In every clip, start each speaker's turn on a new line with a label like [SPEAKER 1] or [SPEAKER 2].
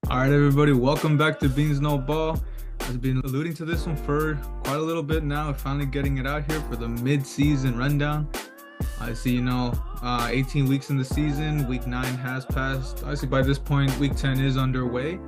[SPEAKER 1] All right, everybody, welcome back to Beans No Ball. I've been alluding to this one for quite a little bit now. Finally getting it out here for the mid-season rundown. I see, 18 weeks in the season. Week 9 has passed. Obviously, by this point, week 10 is underway.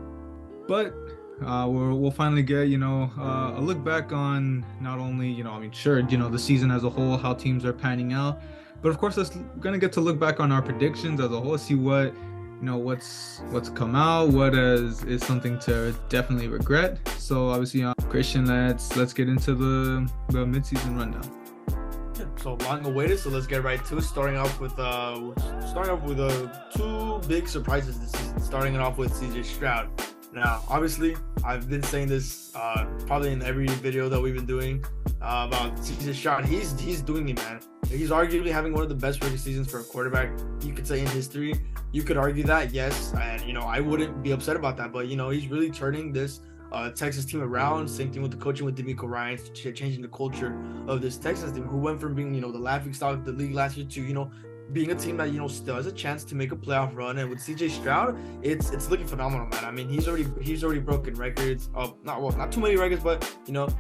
[SPEAKER 1] But we'll finally get, a look back on not only, the season as a whole, how teams are panning out. But of course, we're going to get to look back on our predictions as a whole, see what what's come out, what is something to definitely regret. So obviously, Christian, let's get into the mid-season rundown.
[SPEAKER 2] Yeah, so long awaited, so let's get right to it. Starting off with two big surprises this season. Starting it off with CJ Stroud. Now, obviously, I've been saying this probably in every video that we've been doing about CJ Stroud. He's doing it, man. He's arguably having one of the best rookie seasons for a quarterback, you could say, in history. You could argue that, yes, and I wouldn't be upset about that. But he's really turning this Texas team around. Same thing with the coaching with DeMeco Ryan, changing the culture of this Texas team, who went from being the laughingstock of the league last year to being a team that still has a chance to make a playoff run. And with CJ Stroud, it's looking phenomenal, man. I mean, he's already broken records of not too many records, but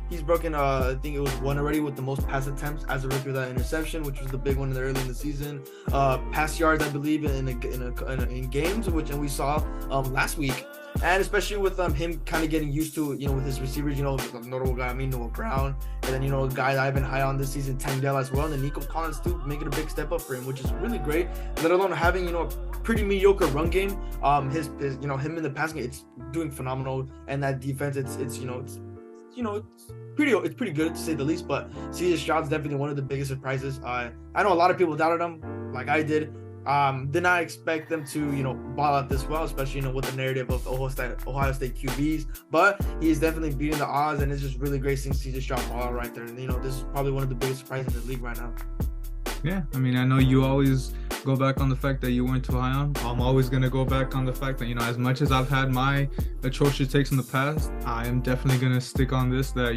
[SPEAKER 2] he's broken I think it was one already with the most pass attempts as a rookie without interception, which was the big one early in the season. Pass yards, I believe, in games, and we saw last week. And especially with him kind of getting used to, with his receivers, a notable guy, Noah Brown, and then, a guy that I've been high on this season, Tank Dell as well, and then Nico Collins too, making a big step up for him, which is really great. Let alone having, a pretty mediocre run game. His him in the passing game, it's doing phenomenal, and that defense, it's pretty good to say the least. But CJ Stroud's definitely one of the biggest surprises. I know a lot of people doubted him, like I did. Did not expect them to, ball out this well, especially, with the narrative of Ohio State QBs. But he is definitely beating the odds, and it's just really great seeing CJ Stroud ball out right there. And, this is probably one of the biggest surprises in the league right now.
[SPEAKER 1] Yeah, I mean, I know you always go back on the fact that you weren't too high on. I'm always going to go back on the fact that, as much as I've had my atrocious takes in the past, I am definitely going to stick on this, that,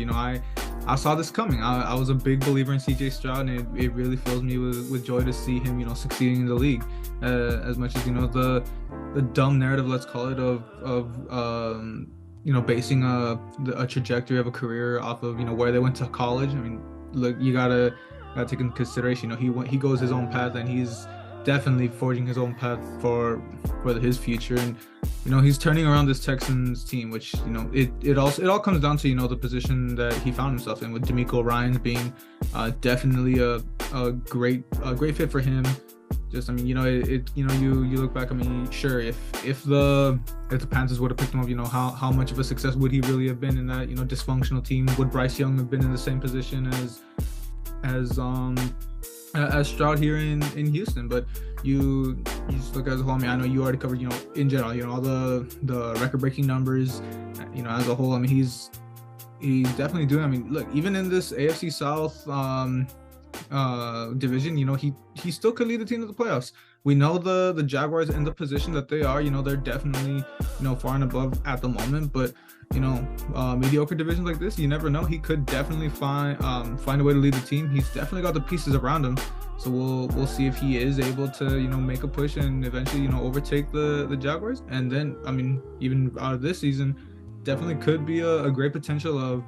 [SPEAKER 1] I saw this coming. I was a big believer in CJ Stroud, and it really fills me with joy to see him, succeeding in the league. As much as, the dumb narrative, let's call it, of basing a trajectory of a career off of, where they went to college. I mean, look, you gotta take into consideration, he goes his own path, and he's definitely forging his own path for his future. And he's turning around this Texans team, which it all comes down to the position that he found himself in, with DeMeco Ryan being definitely a great fit for him. Just, I mean, you look back, I mean, sure, if the Panthers would have picked him up, how much of a success would he really have been in that dysfunctional team? Would Bryce Young have been in the same position as Stroud here in Houston? But you just look as a whole. I mean, I know you already covered, in general, all the record-breaking numbers, as a whole. I mean, he's definitely doing. I mean, look, even in this AFC South division, he still could lead the team to the playoffs. We know the Jaguars in the position that they are. They're definitely far and above at the moment, but mediocre divisions like this, you never know. He could definitely find a way to lead the team. He's definitely got the pieces around him. So we'll see if he is able to make a push and eventually overtake the Jaguars. And then, I mean, even out of this season, definitely could be a great potential of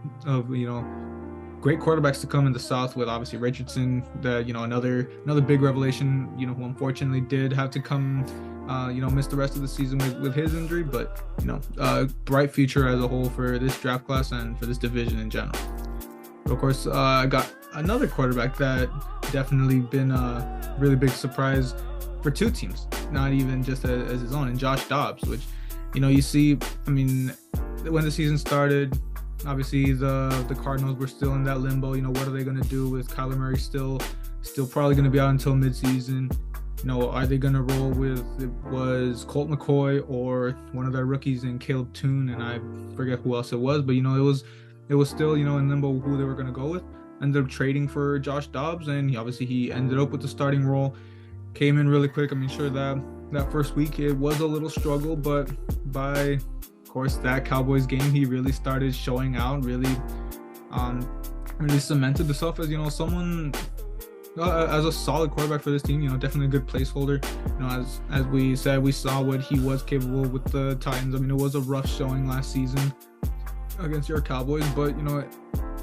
[SPEAKER 1] great quarterbacks to come in the South, with obviously Richardson, that another big revelation, who unfortunately did have to come miss the rest of the season with his injury. But a bright future as a whole for this draft class and for this division in general. But of course, I got another quarterback that definitely been a really big surprise for two teams, not even just as his own, and Josh Dobbs, which you see, I mean, when the season started, obviously the Cardinals were still in that limbo. What are they going to do with Kyler Murray still probably going to be out until midseason? Are they going to roll with, it was Colt McCoy or one of their rookies in Caleb Toon, and I forget who else it was, but it was still in limbo who they were going to go with. Ended up trading for Josh Dobbs, and he ended up with the starting role. Came in really quick. I mean, sure, that first week it was a little struggle, but by, of course, that Cowboys game, he really started showing out, really cemented himself as someone as a solid quarterback for this team. Definitely a good placeholder. As we said, we saw what he was capable with the Titans. I mean, it was a rough showing last season against your Cowboys, but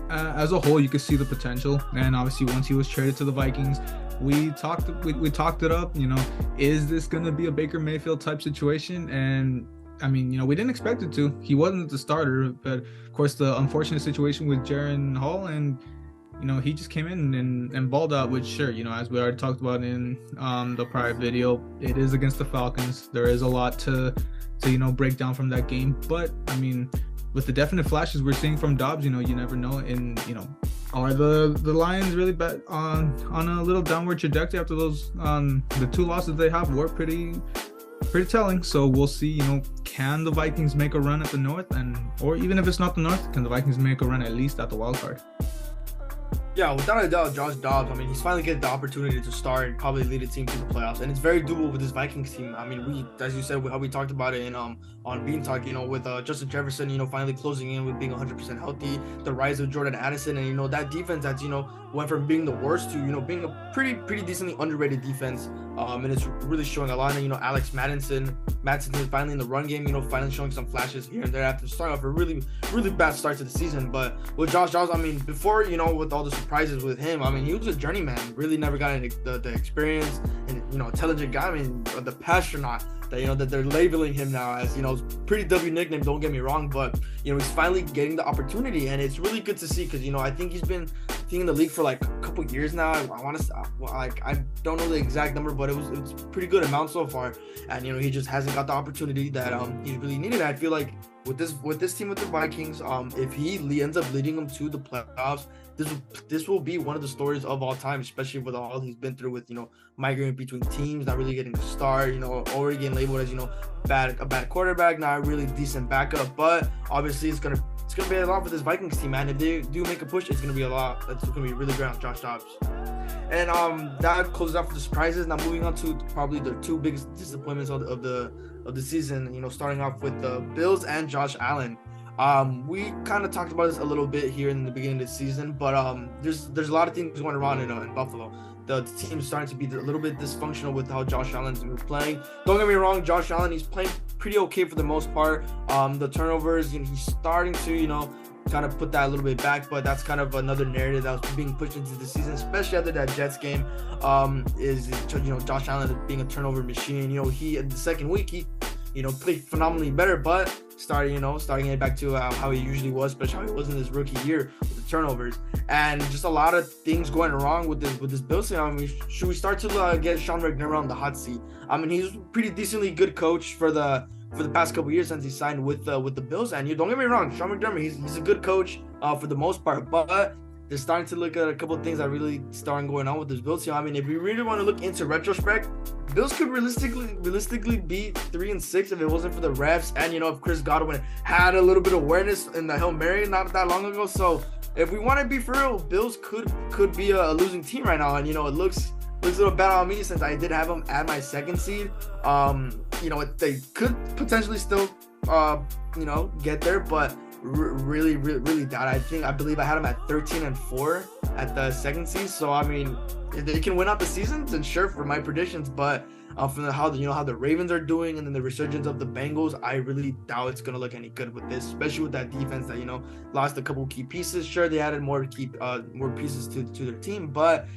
[SPEAKER 1] as a whole, you could see the potential. And obviously, once he was traded to the Vikings, we talked it up. Is this going to be a Baker Mayfield type situation? And I mean, we didn't expect it to. He wasn't the starter, but of course, the unfortunate situation with Jaren Hall, and he just came in and balled out. Which, sure, as we already talked about in the prior video, it is against the Falcons. There is a lot to break down from that game. But I mean, with the definite flashes we're seeing from Dobbs, you never know. And are the Lions really bad on a little downward trajectory after those the 2 losses they have were pretty telling. So we'll see. Can the Vikings make a run at the North, or even if it's not the North, can the Vikings make a run at least at the wild card?
[SPEAKER 2] Yeah, without a doubt, Josh Dobbs, I mean, he's finally getting the opportunity to start and probably lead a team to the playoffs. And it's very doable with this Vikings team. I mean, as you said, how we talked about it in on Bean Talk, with Justin Jefferson, finally closing in with being 100% healthy, the rise of Jordan Addison, and, that defense that's, went from being the worst to, being a pretty decently underrated defense. And it's really showing a lot of, Alex Madison is finally in the run game, finally showing some flashes here and there after starting off a really, really bad start to the season. But with Josh Dobbs, I mean, before, with all the surprises with him, I mean, he was a journeyman, really never got any, the experience and, intelligent guy. I mean, the astronaut that they're labeling him now as, pretty W nickname, don't get me wrong, but, he's finally getting the opportunity, and it's really good to see because, I think he's been in the league for like a couple years now. I want to I don't know the exact number, but it's a pretty good amount so far, and he just hasn't got the opportunity that he really needed. I feel like with this team with the Vikings, if he ends up leading them to the playoffs, this will be one of the stories of all time, especially with all he's been through with migrating between teams, not really getting a start, already getting labeled as a bad quarterback, not a really decent backup. But obviously it's gonna be a lot for this Vikings team, man. If they do make a push, it's gonna be a lot. It's gonna be really great on Josh Dobbs. And that closes out for the surprises. Now moving on to probably the 2 biggest disappointments of the season. Starting off with the Bills and Josh Allen. We kind of talked about this a little bit here in the beginning of the season, but there's a lot of things going around in Buffalo. The team's starting to be a little bit dysfunctional with how Josh Allen's been playing. Don't get me wrong, Josh Allen, he's playing pretty okay for the most part. The turnovers, he's starting to, kind of put that a little bit back, but that's kind of another narrative that was being pushed into the season, especially after that Jets game. Is Josh Allen being a turnover machine. He in the second week he played phenomenally better, but starting getting back to how he usually was, especially how he was in his rookie year with the turnovers, and just a lot of things going wrong with this Bills team. I mean, should we start to get Sean McDermott on the hot seat? I mean, he's a pretty decently good coach for the past couple years since he signed with the Bills. And don't get me wrong, Sean McDermott, he's a good coach for the most part, but they're starting to look at a couple of things that really starting going on with this Bills team. I mean, if we really want to look into retrospect, Bills could realistically be 3-6 if it wasn't for the refs, and if Chris Godwin had a little bit of awareness in the Hail Mary not that long ago. So if we want to be for real, Bills could be a losing team right now, and it looks a little bad on me since I did have them at my 2nd seed. They could potentially still get there, but really doubt. I believe I had them at 13-4 at the 2nd seed. So I mean, if they can win out the season, then sure for my predictions. But from how the Ravens are doing, and then the resurgence of the Bengals, I really doubt it's gonna look any good with this, especially with that defense that lost a couple key pieces. Sure, they added more pieces to their team, but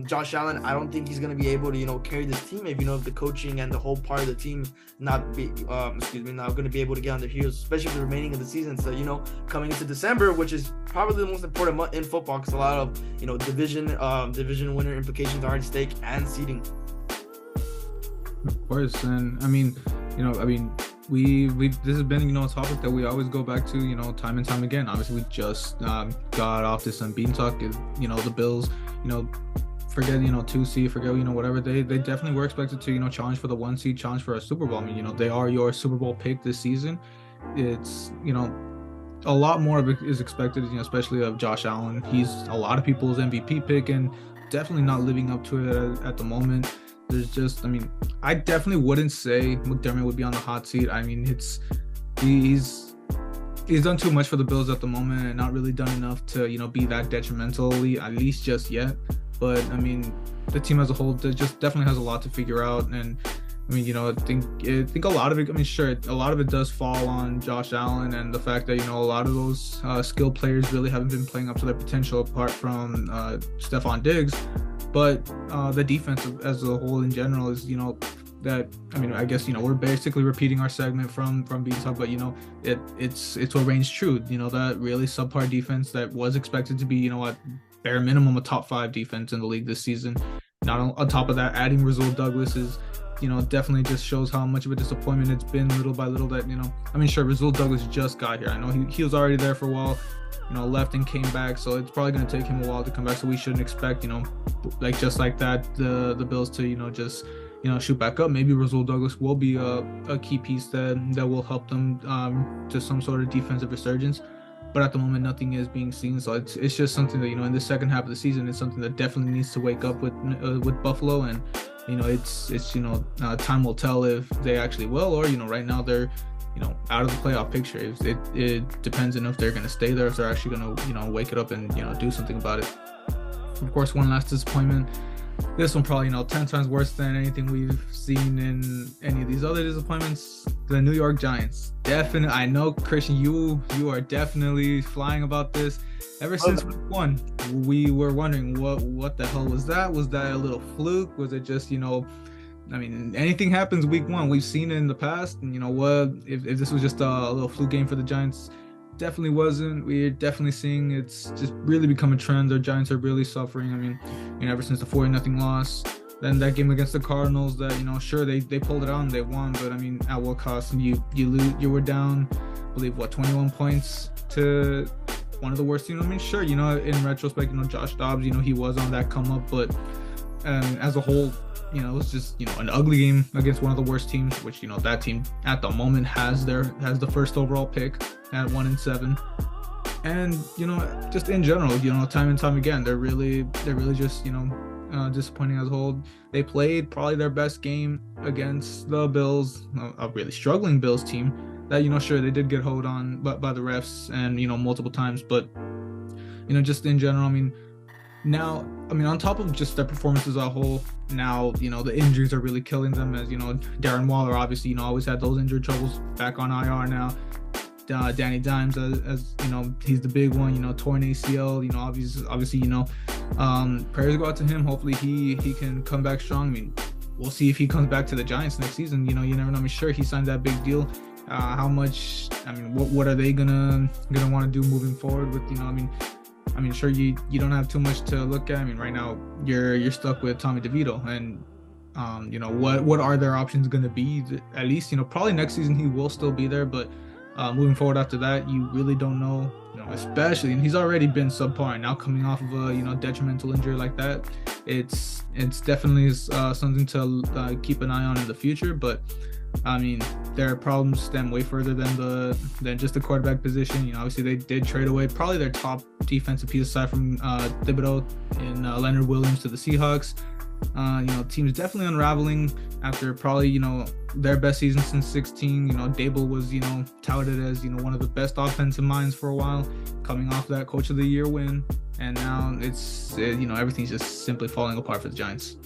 [SPEAKER 2] Josh Allen, I don't think he's going to be able to, carry this team if, if the coaching and the whole part of the team not going to be able to get on their heels, especially for the remaining of the season. So, coming into December, which is probably the most important month in football because a lot of, division winner implications are at stake and seeding.
[SPEAKER 1] Of course. And I mean, we this has been a topic that we always go back to time and time again. Obviously we just got off this on Bean Talk. The Bills forget 2 seed, forget whatever, they definitely were expected to challenge for the 1 seed, challenge for a Super Bowl. I mean they are your Super Bowl pick this season. It's a lot more of it is expected, especially of Josh Allen. He's a lot of people's MVP pick and definitely not living up to it at the moment. There's just, I definitely wouldn't say McDermott would be on the hot seat. I mean, he's done too much for the Bills at the moment and not really done enough to, be that detrimental, at least just yet. but I mean, the team as a whole just definitely has a lot to figure out. And I mean, I think a lot of it. I mean, sure, a lot of it does fall on Josh Allen and the fact that a lot of those skilled players really haven't been playing up to their potential, apart from Stephon Diggs. But the defense as a whole in general is, that, I mean, I guess, we're basically repeating our segment from Bean Talk, but it's what reigns true. That really subpar defense that was expected to be, at bare minimum a top 5 defense in the league this season. Not on top of that, adding Rasul Douglas is, definitely just shows how much of a disappointment it's been little by little. That, I mean, sure, Rasul Douglas just got here. I know he was already there for a while, left and came back, so it's probably going to take him a while to come back. So we shouldn't expect, like just like that, the Bills to, just shoot back up. Maybe Rasul Douglas will be a key piece that will help them to some sort of defensive resurgence. But at the moment, nothing is being seen. So it's just something that, in the second half of the season, it's something that definitely needs to wake up with Buffalo. And it's time will tell if they actually will, or right now they're out of the playoff picture. It depends on if they're going to stay there, if they're actually going to wake it up and do something about it. Of course, one last disappointment. This one probably 10 times worse than anything we've seen in any of these other disappointments. The New York Giants. Definitely, I know, Christian, you are definitely flying about this. Ever since week 1, we were wondering what the hell was that? Was that a little fluke? Was it just I mean, anything happens week 1. We've seen it in the past, and if this was just a little fluke game for the Giants, definitely wasn't. We're definitely seeing it's just really become a trend. The Giants are really suffering. I mean, ever since the 40-0 loss, then that game against the Cardinals, that sure, they pulled it out and they won, but I mean, at what cost? You were down, I believe, 21 points to one of the worst teams. I mean, sure, in retrospect, Josh Dobbs, he was on that come up, but as a whole, it was just an ugly game against one of the worst teams, which that team at the moment has the first overall pick at 1-7. And just in general, time and time again, they're really just disappointing as a whole. They played probably their best game against the Bills, a really struggling Bills team that sure, they did get hold on by the refs and multiple times, but just in general, I mean, now, I mean, on top of just their performances as a whole, now, the injuries are really killing them. As Darren Waller obviously, always had those injury troubles, back on IR now. Danny Dimes, as he's the big one, torn ACL, obviously, prayers go out to him. Hopefully he can come back strong. I mean, we'll see if he comes back to the Giants next season. You never know. I mean, sure, he signed that big deal. How much, I mean, what are they gonna want to do moving forward with, I mean, sure, you don't have too much to look at. I mean, right now you're stuck with Tommy DeVito, and what are their options going to be? At least probably next season he will still be there, but moving forward after that, you really don't know. Especially, and he's already been subpar, and now coming off of a detrimental injury like that, it's definitely something to keep an eye on in the future. But I mean, their problems stem way further than just the quarterback position. Obviously they did trade away probably their top defensive piece aside from Thibodeau and Leonard Williams to the Seahawks. Teams definitely unraveling after probably their best season since 16. Dable was touted as one of the best offensive minds for a while, coming off that Coach of the Year win, and now it's everything's just simply falling apart for the Giants.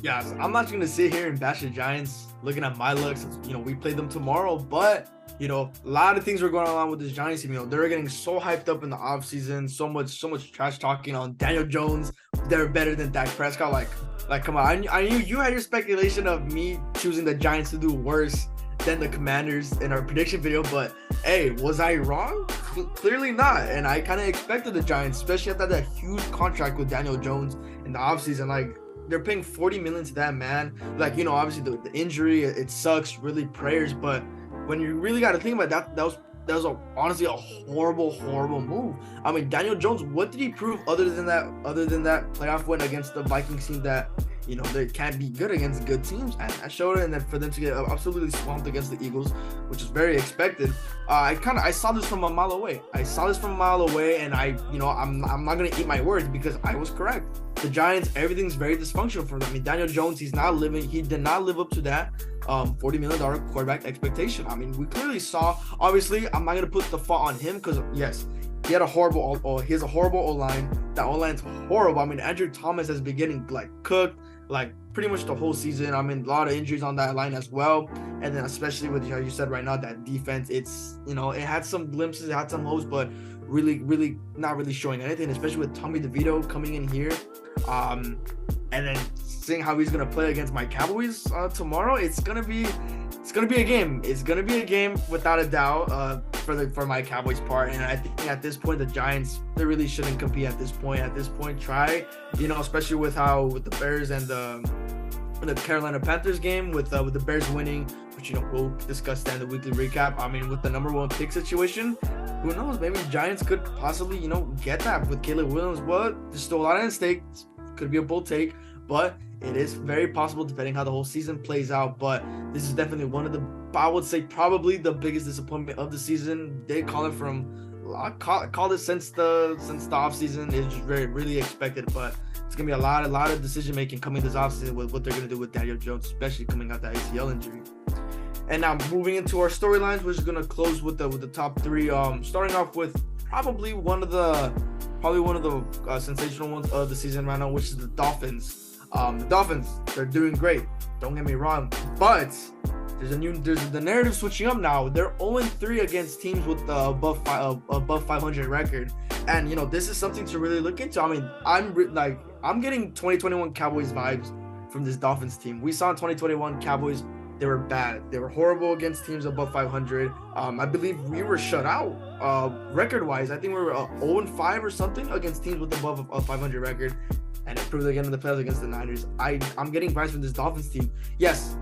[SPEAKER 2] Yeah, so I'm not going to sit here and bash the Giants looking at my looks. We play them tomorrow, but a lot of things were going on with this Giants team. They're getting so hyped up in the offseason, so much trash talking on Daniel Jones. They're better than Dak Prescott. Like come on. I knew you had your speculation of me choosing the Giants to do worse than the Commanders in our prediction video, but hey, was I wrong? Clearly not. And I kind of expected the Giants, especially after that huge contract with Daniel Jones in the offseason. They're paying $40 million to that man. Obviously the injury, it sucks. Really, prayers. But when you really got to think about that was honestly a horrible move. I mean, Daniel Jones, what did he prove other than that playoff win against the Vikings team that they can't be good against good teams? And I showed it, and then for them to get absolutely swamped against the Eagles, which is very expected. I saw this from a mile away. And I'm not gonna eat my words because I was correct. The Giants, everything's very dysfunctional for them. I mean, Daniel Jones, he did not live up to that $40 million quarterback expectation. I mean, we clearly saw, obviously, I'm not going to put the fault on him because, yes, he had a horrible, he has a horrible O-line. That O-line's horrible. I mean, Andrew Thomas has been getting like cooked like pretty much the whole season. I mean, a lot of injuries on that line as well. And then especially with how you said right now, that defense, it's, you know, it had some glimpses, it had some hopes, but really not really showing anything, especially with Tommy DeVito coming in here. And then seeing how he's gonna play against my Cowboys tomorrow, it's gonna be a game. It's gonna be a game without a doubt for my Cowboys part. And I think at this point the Giants, they really shouldn't compete at this point. At this point, try, you know, especially with the Bears and the Carolina Panthers game with the Bears winning, which, you know, we'll discuss that in the weekly recap. I mean, with the number one pick situation, who knows? Maybe the Giants could possibly, you know, get that with Caleb Williams. But there's still a lot at stake. Could be a bold take, but it is very possible depending how the whole season plays out. But this is definitely one of the, I would say, probably the biggest disappointment of the season. They call it since the offseason. It's just really expected, but it's gonna be a lot of decision making coming this offseason with what they're gonna do with Daniel Jones, especially coming out that ACL injury. And now moving into our storylines, we're just gonna close with the top three. Starting off with probably one of the sensational ones of the season right now, which is the Dolphins. The Dolphins, they're doing great. Don't get me wrong, but there's the narrative switching up now. They're 0-3 against teams with above 500 record, and you know, this is something to really look into. I mean, I'm getting 2021 Cowboys vibes from this Dolphins team. We saw in 2021 Cowboys, they were bad. They were horrible against teams above 500. I believe we were shut out record-wise. I think we were 0-5 or something against teams with above a 500 record. And it proved again in the playoffs against the Niners. I'm getting vibes from this Dolphins team. Yes,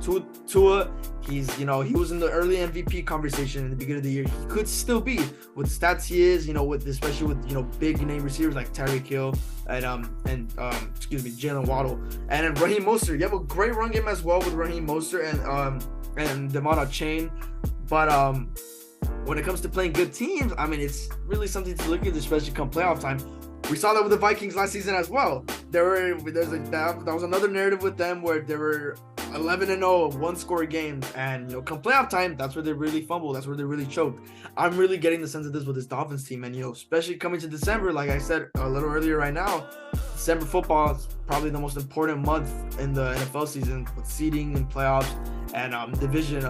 [SPEAKER 2] Tua, he's, you know, he was in the early MVP conversation in the beginning of the year. He could still be with stats he is, you know, especially with, you know, big name receivers like Tyreek Hill and Jalen Waddle, and then Raheem Mostert. You have a great run game as well with Raheem Mostert and Devon Chain. But when it comes to playing good teams, I mean, it's really something to look at, especially come playoff time. We saw that with the Vikings last season as well. That was another narrative with them where they were 11-0, one-score games, and you know, come playoff time, that's where they really fumbled. That's where they really choked. I'm really getting the sense of this with this Dolphins team, and you know, especially coming to December, like I said a little earlier, right now, December football is probably the most important month in the NFL season with seeding and playoffs and division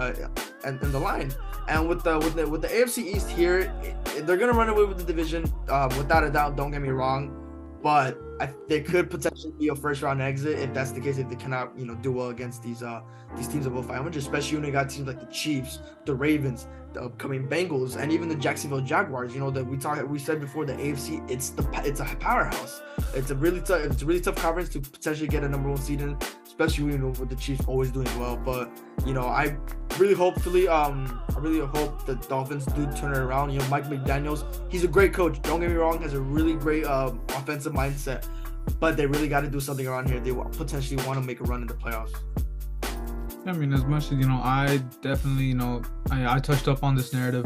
[SPEAKER 2] and the line. And with the AFC East here, they're gonna run away with the division without a doubt. Don't get me wrong, but they could potentially be a first round exit if that's the case. If they cannot, you know, do well against these teams above 500, especially when you got teams like the Chiefs, the Ravens, the upcoming Bengals, and even the Jacksonville Jaguars. You know, that we said before, the AFC, it's a powerhouse. It's a really tough conference to potentially get a number one seed in, especially, you know, with the Chiefs always doing well. But you know, I really hope the Dolphins do turn it around. You know, Mike McDaniels, he's a great coach. Don't get me wrong, has a really great offensive mindset. But they really got to do something around here. They potentially want to make a run in the playoffs.
[SPEAKER 1] I mean, as much as, you know, I definitely, you know, I touched up on this narrative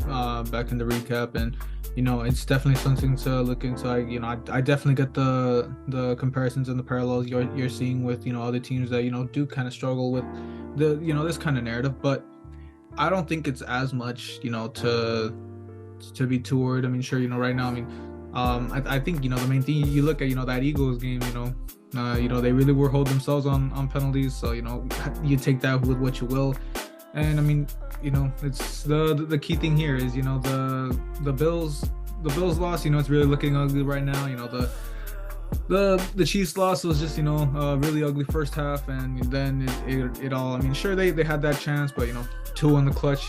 [SPEAKER 1] back in the recap, and you know, it's definitely something to look into. I definitely get the comparisons and the parallels you're seeing with, you know, other teams that, you know, do kind of struggle with the, you know, this kind of narrative. But I don't think it's as much, you know, to be too worried. I mean, sure, you know, right now, I mean, I think, you know, the main thing you look at, you know, that Eagles game, you know, they really were holding themselves on penalties. So, you know, you take that with what you will. And I mean, you know, it's the key thing here is, you know, the Bills loss, you know, it's really looking ugly right now. You know, the Chiefs loss was just, you know, really ugly first half, and then it all, I mean, sure, they had that chance, but, you know, 2 in the clutch,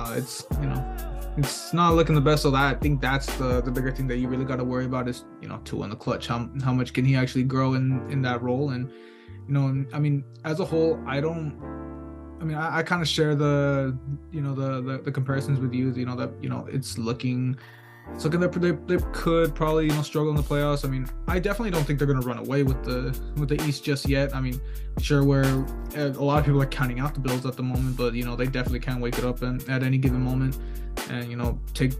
[SPEAKER 1] it's, you know, it's not looking the best. So I think that's the bigger thing that you really got to worry about is, you know, 2 in the clutch. How much can he actually grow in that role? And, you know, I mean, as a whole, I kind of share the comparisons with you. You know, that, you know, it's looking that they could probably, you know, struggle in the playoffs. I mean, I definitely don't think they're going to run away with the East just yet. I mean, sure, where a lot of people are counting out the Bills at the moment, but, you know, they definitely can wake it up at any given moment, and, you know, take,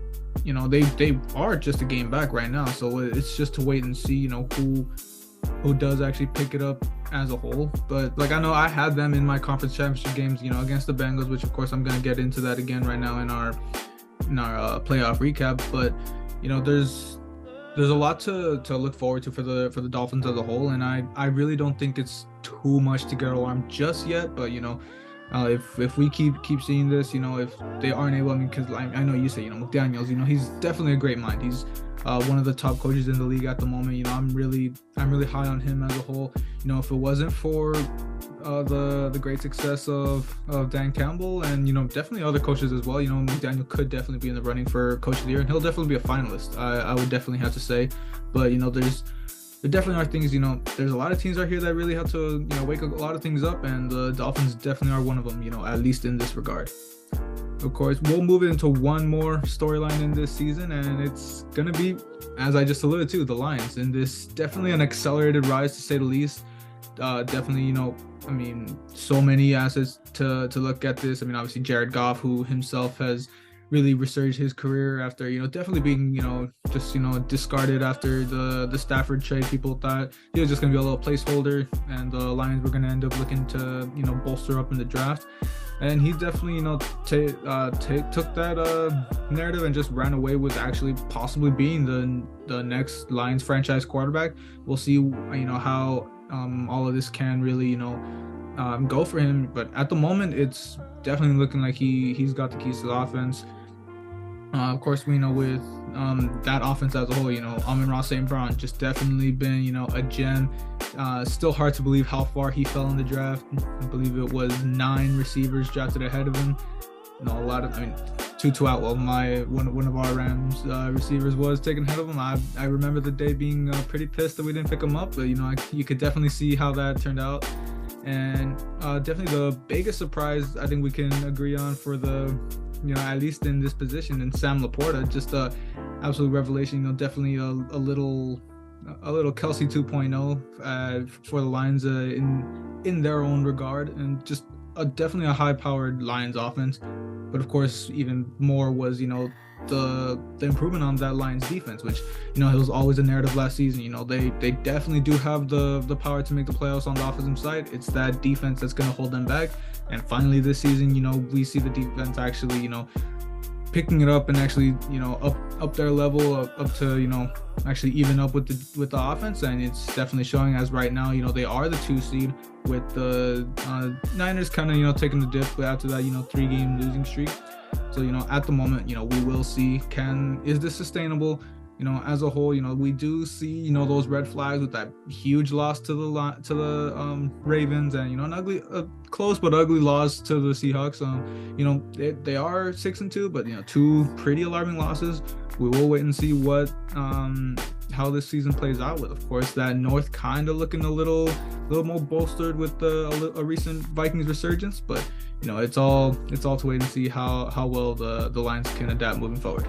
[SPEAKER 1] you know, they are just a game back right now. So it's just to wait and see, you know, who does actually pick it up as a whole. But like, I know I had them in my conference championship games, you know, against the Bengals, which of course I'm going to get into that again right now in our playoff recap. But, you know, there's there's a lot to look forward to for the Dolphins as a whole, and I really don't think it's too much to get alarmed just yet. But if we keep seeing this, if they aren't able, I mean, because I know you say, McDaniels, he's definitely a great mind. He's one of the top coaches in the league at the moment. I'm really high on him as a whole. If it wasn't for the great success of Dan Campbell and definitely other coaches as well, McDaniel could definitely be in the running for Coach of the Year, and he'll definitely be a finalist. I would definitely have to say, but there definitely are things, there's a lot of teams out here that really have to, wake a lot of things up, and the Dolphins definitely are one of them, at least in this regard. Of course, we'll move into one more storyline in this season, and it's going to be, as I just alluded to, the Lions. And this definitely an accelerated rise, to say the least. Definitely, I mean, so many assets to look at this. I mean, obviously, Jared Goff, who himself has really resurged his career after, definitely being, just, discarded after the Stafford trade. People thought he was just going to be a little placeholder, and the Lions were going to end up looking to, bolster up in the draft. And he definitely, took that narrative and just ran away with actually possibly being the next Lions franchise quarterback. We'll see, how all of this can really, go for him. But at the moment, it's definitely looking like he's got the keys to the offense. Of course, we know with that offense as a whole, Amon-Ra St. Brown just definitely been, a gem. Still hard to believe how far he fell in the draft. I believe it was 9 receivers drafted ahead of him. Tutu Atwell, one of our Rams receivers, was taken ahead of him. I remember the day being pretty pissed that we didn't pick him up, but you could definitely see how that turned out. And definitely the biggest surprise I think we can agree on for the, at least in this position, and Sam Laporta, just a absolute revelation. Definitely a little Kelsey 2.0 for the Lions in their own regard, and just definitely a high-powered Lions offense. But of course, even more was the improvement on that Lions defense, which it was always a narrative last season. They definitely do have the power to make the playoffs on the offensive side. It's that defense that's going to hold them back. And finally this season, we see the defense actually picking it up and actually up their level up to actually even up with the offense. And it's definitely showing, as right now they are the 2 seed, with the Niners kind of taking the dip after that 3-game losing streak. So at the moment we will see, is this sustainable? As a whole, we do see those red flags with that huge loss to the Ravens, and an close but ugly loss to the Seahawks. They are 6-2, but 2 pretty alarming losses. We will wait and see what how this season plays out, with of course that North kind of looking a little more bolstered with a recent Vikings resurgence. But it's all to wait and see how well the Lions can adapt moving forward.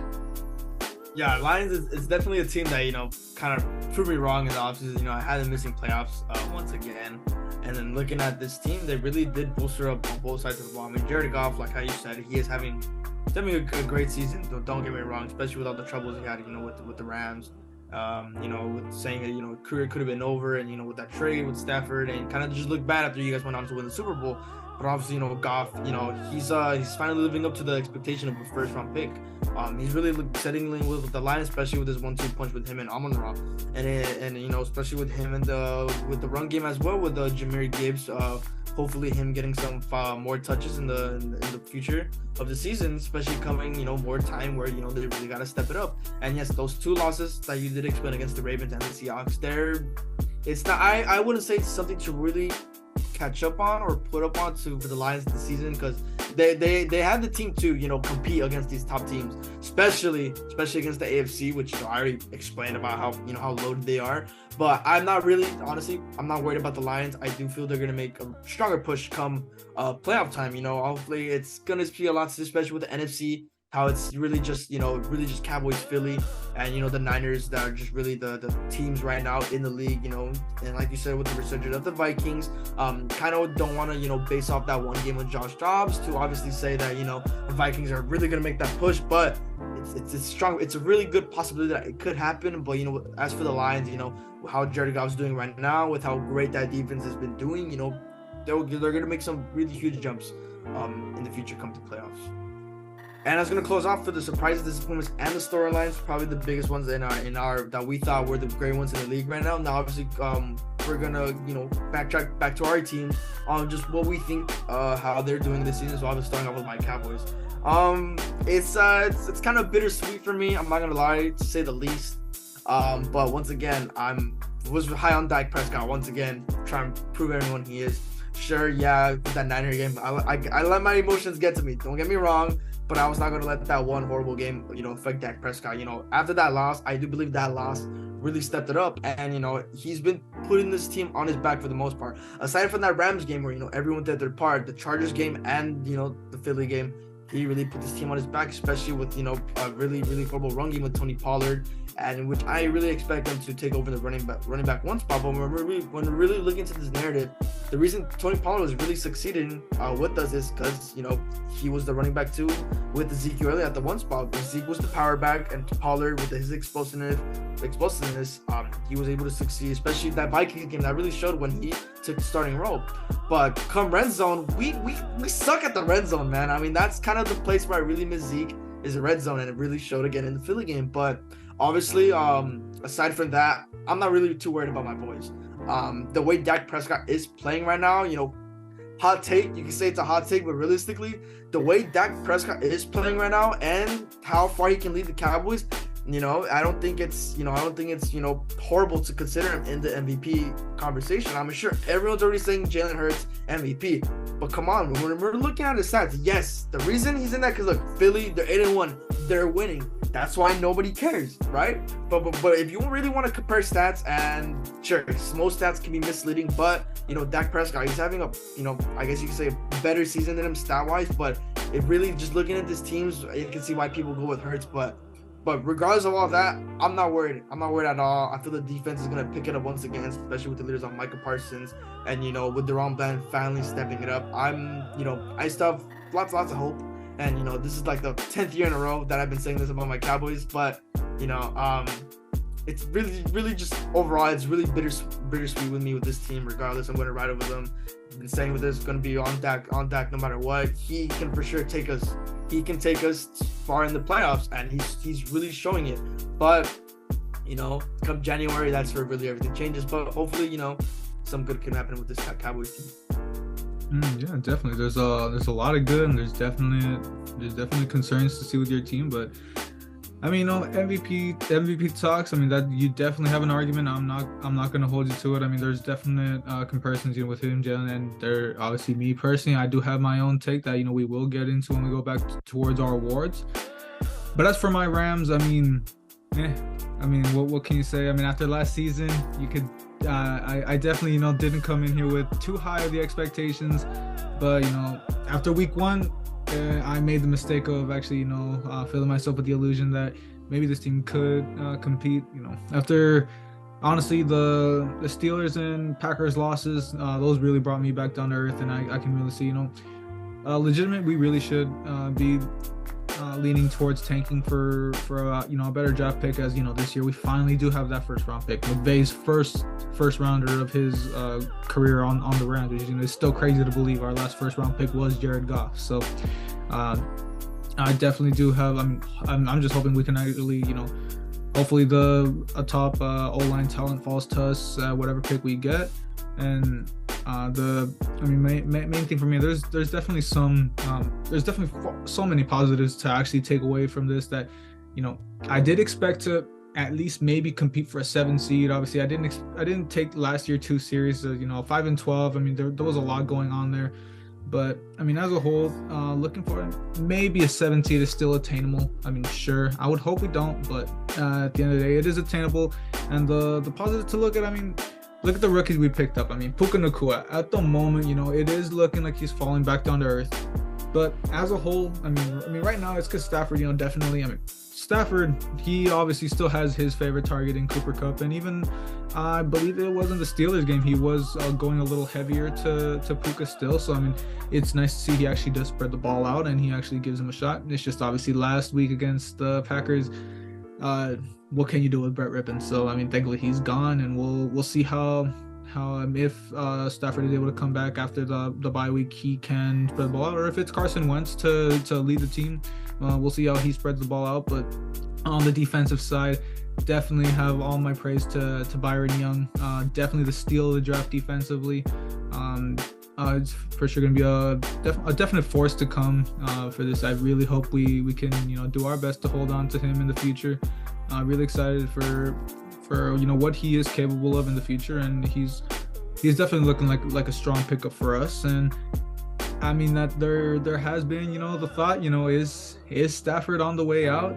[SPEAKER 2] Yeah, Lions is definitely a team that, kind of proved me wrong in the offseason. I had them missing playoffs once again. And then looking at this team, they really did bolster up on both sides of the ball. I mean, Jared Goff, like how you said, he is having definitely a great season. Don't get me wrong, especially with all the troubles he had, with the Rams. With saying that, career could have been over, and, with that trade with Stafford, and kind of just looked bad after you guys went on to win the Super Bowl. But obviously, Goff, he's finally living up to the expectation of a first-round pick. He's really settling with the line, especially with his 1-2 punch with him and Amon-Ra, and especially with him and with the run game as well, with Jahmyr Gibbs. Hopefully, him getting some more touches in the future of the season, especially coming more time where they really got to step it up. And yes, those 2 losses that you did explain against the Ravens and the Seahawks, it's not. I wouldn't say it's something to really catch up on or put up on for the Lions this season, because they have the team to compete against these top teams, especially against the AFC, which I already explained about how loaded they are. But I'm not really, honestly, I'm not worried about the Lions. I do feel they're gonna make a stronger push come playoff time. Hopefully it's gonna be a lot, especially with the NFC. How it's really just Cowboys, Philly, and the Niners that are just really the teams right now in the league, and like you said, with the resurgence of the Vikings, kind of don't want to base off that one game with Josh Dobbs to obviously say that the Vikings are really gonna make that push, but it's strong. It's a really good possibility that it could happen. But as for the Lions, how Jared Goff's doing right now, with how great that defense has been doing, they're gonna make some really huge jumps in the future come to playoffs. And I was gonna close off for the surprises, disappointments, and the storylines. Probably the biggest ones in our that we thought were the great ones in the league right now. Now, obviously, we're gonna backtrack back to our team on just what we think how they're doing this season. So I was starting off with my Cowboys. It's kind of bittersweet for me. I'm not gonna lie, to say the least. But once again, was high on Dak Prescott once again, trying to prove everyone he is. Sure, yeah, that Niner game, I let my emotions get to me. Don't get me wrong. But I was not going to let that one horrible game, affect Dak Prescott. After that loss, I do believe that loss really stepped it up. And, he's been putting this team on his back for the most part. Aside from that Rams game where, everyone did their part, the Chargers game and, the Philly game, he really put this team on his back, especially with, a really, really horrible run game with Tony Pollard, and which I really expect them to take over the running back one spot. But when we're really looking into this narrative, the reason Tony Pollard was really succeeding with us is because, he was the running back 2 with Ezekiel Elliott at the one spot. Zeke was the power back, and Pollard with his explosiveness, he was able to succeed, especially that Vikings game that really showed when he took the starting role. But come red zone, we suck at the red zone, man. I mean, that's kind of the place where I really miss Zeke, is the red zone, and it really showed again in the Philly game. But obviously, aside from that, I'm not really too worried about my boys. The way Dak Prescott is playing right now, hot take, you can say it's a hot take, but realistically, the way Dak Prescott is playing right now and how far he can lead the Cowboys, I don't think it's horrible to consider him in the MVP conversation. I'm sure everyone's already saying Jalen Hurts MVP, but come on, when we're looking at his stats, yes, the reason he's in that, because look, Philly, they're 8-1, they're winning. That's why nobody cares, right? But if you really want to compare stats, and sure, most stats can be misleading, but Dak Prescott, he's having I guess you could say a better season than him stat-wise. But it really, just looking at these teams, you can see why people go with Hurts. But regardless of all that, I'm not worried. I'm not worried at all. I feel the defense is gonna pick it up once again, especially with the leaders on Micah Parsons and with Deron Bland finally stepping it up. I still have lots of hope. And this is like the 10th year in a row that I've been saying this about my Cowboys, but it's really just overall, it's really bittersweet with me with this team. Regardless, I'm going to ride over them. I've been saying with this, going to be on Dak no matter what. He can for sure take us. He can take us far in the playoffs, and he's really showing it. But come January, that's where really everything changes. But hopefully, some good can happen with this Cowboys team.
[SPEAKER 1] Yeah, definitely. There's a lot of good, and there's definitely concerns to see with your team. But I mean, MVP talks. I mean, that you definitely have an argument. I'm not gonna hold you to it. I mean, there's definite comparisons, with him, Jalen, and there. Obviously, me personally, I do have my own take that we will get into when we go back towards our awards. But as for my Rams, I mean, what can you say? I mean, after last season, you could. I definitely, didn't come in here with too high of the expectations, but after week 1, I made the mistake of actually, filling myself with the illusion that maybe this team could compete. After honestly the Steelers and Packers losses, those really brought me back down to earth, and I can really see, legitimate. We really should be leaning towards tanking for a better draft pick, as this year we finally do have that first round pick. McVay's first rounder of his career on the Rams, which is still crazy to believe. Our last first round pick was Jared Goff. So I definitely do have. I'm just hoping we can actually hopefully a top O-line talent falls to us whatever pick we get. And main thing for me, there's definitely so many positives to actually take away from this, that I did expect to at least maybe compete for a 7 seed. Obviously, I didn't take last year too serious. 5-12. I mean, there was a lot going on there, but I mean, as a whole, looking for maybe a 7 seed is still attainable. I mean, sure, I would hope we don't, but at the end of the day, it is attainable. And the positive to look at, I mean, look at the rookies we picked up. I mean, Puka Nacua, at the moment, it is looking like he's falling back down to earth. But as a whole, I mean, right now it's because Stafford, definitely. I mean, Stafford, he obviously still has his favorite target in Cooper Kupp, and even I believe it was in the Steelers game, he was going a little heavier to Puka still. So I mean, it's nice to see he actually does spread the ball out, and he actually gives him a shot. It's just obviously last week against the Packers, what can you do with Brett Rippon? So I mean, thankfully he's gone, and we'll see how if Stafford is able to come back after the bye week, he can spread the ball out, or if it's Carson Wentz to lead the team We'll see how he spreads the ball out. But on the defensive side, definitely have all my praise to Byron Young. Definitely the steal of the draft defensively. It's for sure going to be a definite force to come for this. I really hope we can do our best to hold on to him in the future. Really excited for what he is capable of in the future, and he's definitely looking like a strong pickup for us. And I mean that there has been the thought is Stafford on the way out.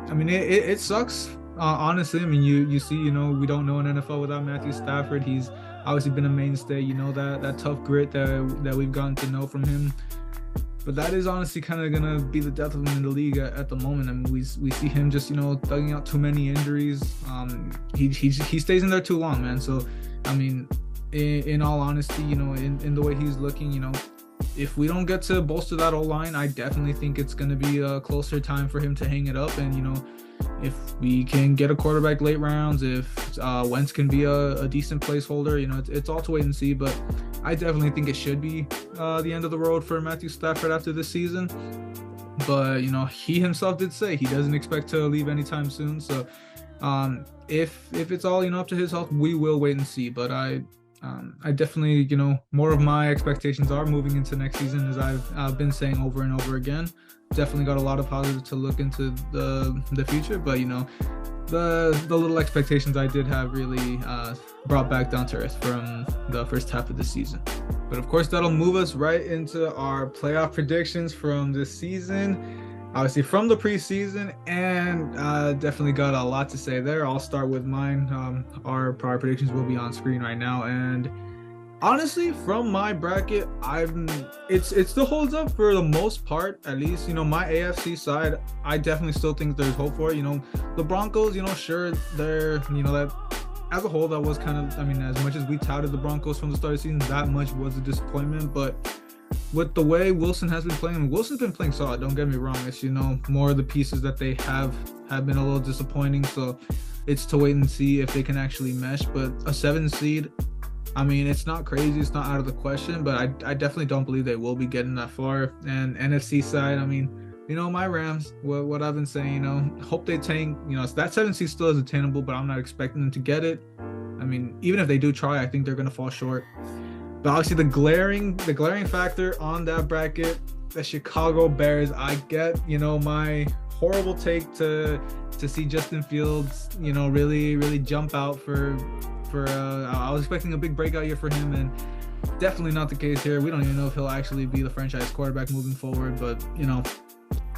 [SPEAKER 1] It sucks. Honestly, I mean, you see, we don't know an NFL without Matthew Stafford. He's obviously been a mainstay, that tough grit that we've gotten to know from him. But that is honestly kind of gonna be the death of him in the league at the moment. I mean, we see him just thugging out too many injuries. He stays in there too long, man. So, I mean, in all honesty, in the way he's looking, if we don't get to bolster that O-line, I definitely think it's going to be a closer time for him to hang it up. And, if we can get a quarterback late rounds, if Wentz can be a decent placeholder, it's all to wait and see. But I definitely think it should be the end of the road for Matthew Stafford after this season. But, he himself did say he doesn't expect to leave anytime soon. So if it's all, up to his health, we will wait and see. But I definitely, more of my expectations are moving into next season, as I've been saying over and over again. Definitely got a lot of positives to look into the future, but the little expectations I did have really brought back down to earth from the first half of the season. But of course, that'll move us right into our playoff predictions from this season. Obviously from the preseason, and definitely got a lot to say there. I'll start with mine. Our prior predictions will be on screen right now, and honestly, from my bracket, it still holds up for the most part. At least, my AFC side, I definitely still think there's hope for it. The Broncos, sure, they're that as a whole, that was kind of, as much as we touted the Broncos from the start of the season, that much was a disappointment. But with the way Wilson has been playing, Wilson's been playing solid, don't get me wrong. It's, more of the pieces that they have been a little disappointing. So it's to wait and see if they can actually mesh. But a 7 seed, it's not crazy. It's not out of the question, but I definitely don't believe they will be getting that far. And NFC side, my Rams, what I've been saying, hope they tank. That 7 seed still is attainable, but I'm not expecting them to get it. Even if they do try, I think they're going to fall short. But obviously the glaring factor on that bracket, the Chicago Bears. I get, my horrible take to see Justin Fields, really, really jump out for I was expecting a big breakout year for him, and definitely not the case here. We don't even know if he'll actually be the franchise quarterback moving forward, but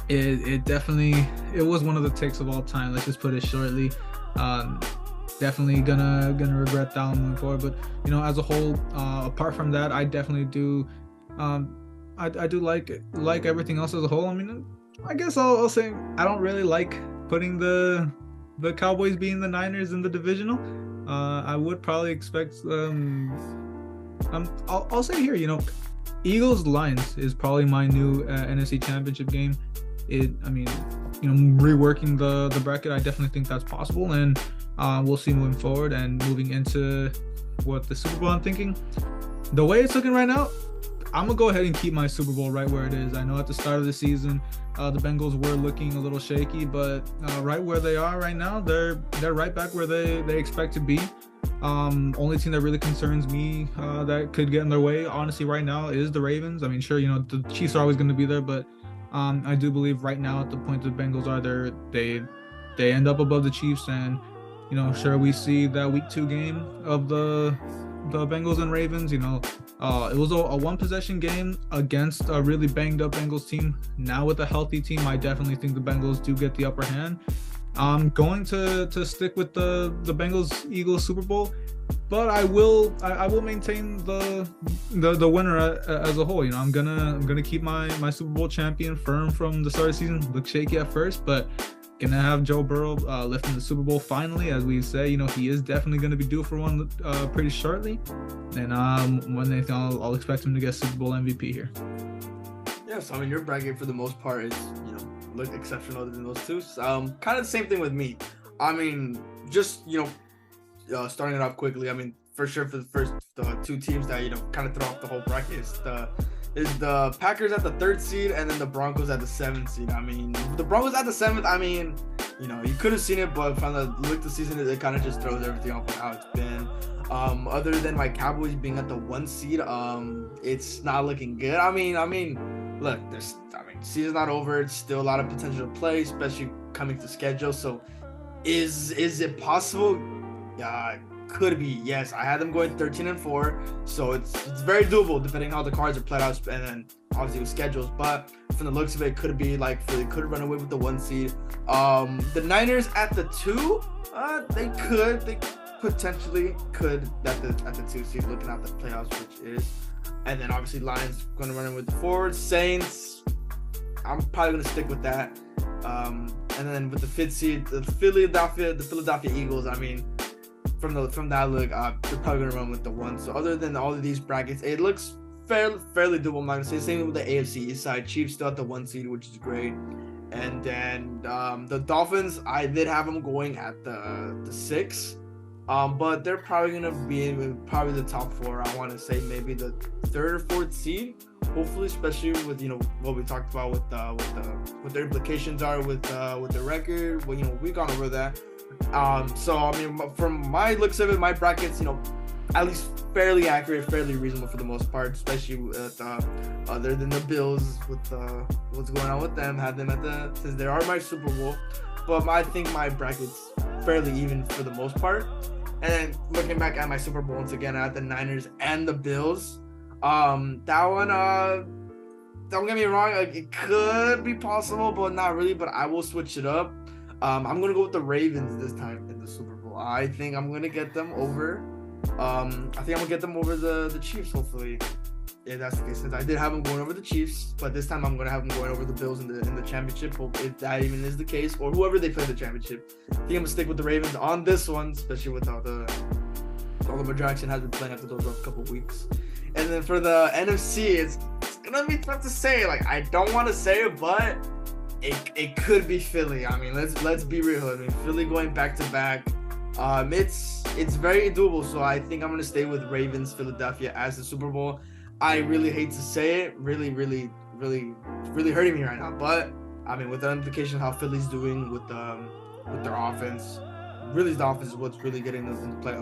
[SPEAKER 1] it was one of the takes of all time. Let's just put it shortly. Definitely gonna regret that one moving forward. But as a whole, apart from that, I definitely do. I do like everything else as a whole. I guess I'll say I don't really like putting the Cowboys being the Niners in the divisional. I would probably expect. I'll say here, Eagles Lions is probably my new NFC Championship game. Reworking the bracket, I definitely think that's possible, and we'll see moving forward and moving into what the Super Bowl. I'm thinking the way it's looking right now, I'm gonna go ahead and keep my Super Bowl right where it is. I know at the start of the season, the Bengals were looking a little shaky, but right where they are right now, they're right back where they expect to be. Only team that really concerns me that could get in their way, honestly, right now is the Ravens. Sure, the Chiefs are always going to be there, but I do believe right now at the point the Bengals are there, they end up above the Chiefs, and sure, we see that week 2 game of the Bengals and Ravens. It was a one possession game against a really banged up Bengals team. Now with a healthy team, I definitely think the Bengals do get the upper hand. I'm going to stick with the Bengals-Eagles Super Bowl, but I will maintain the winner as a whole. I'm gonna keep my Super Bowl champion firm from the start of the season. Looked shaky at first, but gonna have Joe Burrow lifting the Super Bowl finally, as we say. He is definitely gonna be due for one pretty shortly, and when they I'll expect him to get Super Bowl MVP here.
[SPEAKER 2] Yes, your bracket for the most part is look exceptional than those two. Kind of the same thing with me. Just starting it off quickly. For sure, for the first 2 teams that kind of throw off the whole bracket is the is the Packers at the 3rd seed and then the Broncos at the 7th seed. I mean, the Broncos at the 7th, I mean, you know, you could have seen it, but from the look of the season, it kind of just throws everything off of how it's been. Other than my Cowboys being at the 1 seed, it's not looking good. I mean, look, season's not over. It's still a lot of potential to play, especially coming to schedule. So, is it possible? Could be, yes. I had them going 13-4, so it's very doable depending on how the cards are played out, and then obviously with schedules. But from the looks of it, could be like Philly could run away with the 1 seed. The Niners at the 2, they potentially could at the 2 seed, looking at the playoffs, which is, and then obviously Lions going to run in with the 4. Saints, I'm probably going to stick with that. And then with the 5th seed, the Philadelphia Eagles. I mean, from that look, they're probably gonna run with the 1. So other than all of these brackets, it looks fairly doable. I'm not gonna say the same with the AFC East side. Chiefs still at the 1 seed, which is great. And then the Dolphins, I did have them going at the 6, but they're probably gonna be in probably the top 4. I want to say maybe the 3rd or 4th seed. Hopefully, especially with, you know, what we talked about with their implications are with the record. Well, you know, we've gone over that. So I mean, from my looks of it, my brackets, you know, at least fairly accurate, fairly reasonable for the most part, especially with other than the Bills with what's going on with them. Had them at since they are my Super Bowl, but I think my bracket's fairly even for the most part. And then looking back at my Super Bowl once again, I had the Niners and the Bills. That one, don't get me wrong, like, it could be possible, but not really. But I will switch it up. I'm gonna go with the Ravens this time in the Super Bowl. I think I'm gonna get them over. I think I'm gonna get them over the Chiefs. Hopefully, yeah, that's the case. Since I did have them going over the Chiefs, but this time I'm gonna have them going over the Bills in the championship. Hope if that even is the case, or whoever they play in the championship. I think I'm gonna stick with the Ravens on this one, especially with all the Lamar Jackson has been playing after those rough couple weeks. And then for the NFC, it's gonna be tough to say. Like, I don't want to say it, but it could be Philly. I mean, let's be real. I mean, Philly going back to back, it's very doable. So I think I'm gonna stay with Ravens Philadelphia as the Super Bowl. I really hate to say it, really hurting me right now. But I mean, with the implication of how Philly's doing with their offense, really the offense is what's really getting them into play.